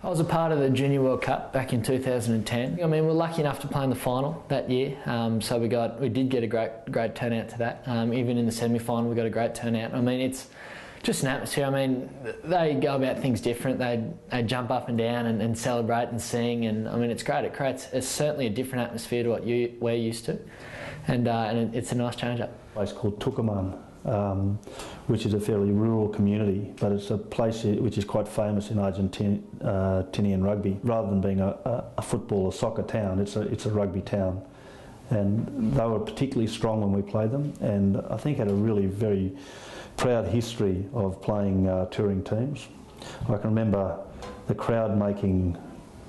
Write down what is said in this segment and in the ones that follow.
I was a part of the Junior World Cup back in 2010. I mean, we're lucky enough to play in the final that year, so we did get a great turnout to that. Even in the semi-final, we got a great turnout. I mean, it's just an atmosphere. I mean, they go about things different. They jump up and down and celebrate and sing, and I mean, it's great. It's certainly a different atmosphere to what we're used to, and it's a nice change-up. A place called Tucumán, which is a fairly rural community, but it's a place which is quite famous in Argentinian rugby. Rather than being a football or soccer town, it's a rugby town. And they were particularly strong when we played them, and I think had a really very proud history of playing touring teams. I can remember the crowd making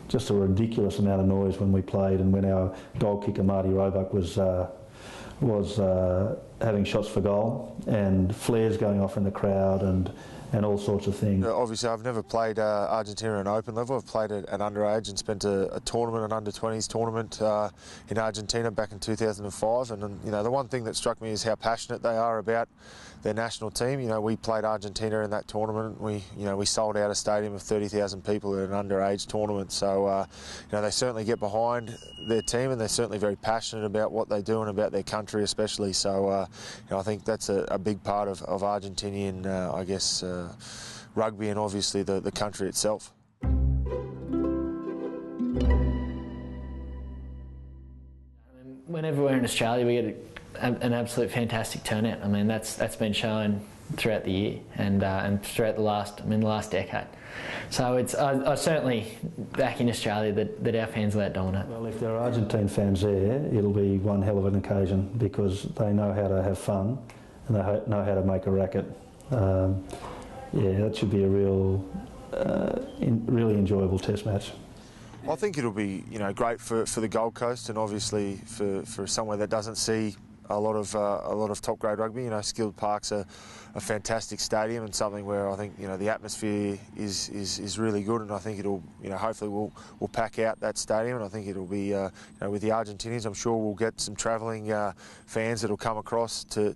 just a ridiculous amount of noise when we played, and when our goal kicker Marty Roebuck was having shots for goal, and flares going off in the crowd, and all sorts of things. Obviously, I've never played Argentina at an open level. I've played at underage and spent a tournament, an under-20s tournament in Argentina back in 2005. And you know, the one thing that struck me is how passionate they are about their national team. You know, we played Argentina in that tournament. We sold out a stadium of 30,000 people at an underage tournament. So you know, they certainly get behind their team, and they're certainly very passionate about what they do and about their country especially. So you know, I think that's a big part of Argentinian, I guess, rugby, and obviously the country itself. Whenever we're in Australia, we get an absolute fantastic turnout. I mean, that's been shown throughout the year and throughout the last decade. So I certainly back in Australia that our fans will outdominate. Well, if there are Argentine fans there, it'll be one hell of an occasion, because they know how to have fun and they know how to make a racket. Yeah, that should be a really enjoyable test match. I think it'll be, you know, great for the Gold Coast, and obviously for somewhere that doesn't see a lot of top grade rugby. You know, Skilled Park's a fantastic stadium, and something where I think, you know, the atmosphere is really good, and I think it'll, you know, hopefully we'll pack out that stadium, and I think it'll be, you know, with the Argentinians, I'm sure we'll get some travelling fans that'll come across to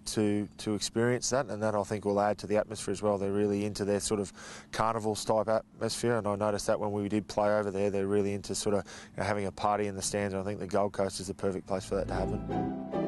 experience that, and that I think will add to the atmosphere as well. They're really into their sort of carnivals type atmosphere, and I noticed that when we did play over there, they're really into sort of, you know, having a party in the stands, and I think the Gold Coast is the perfect place for that to happen.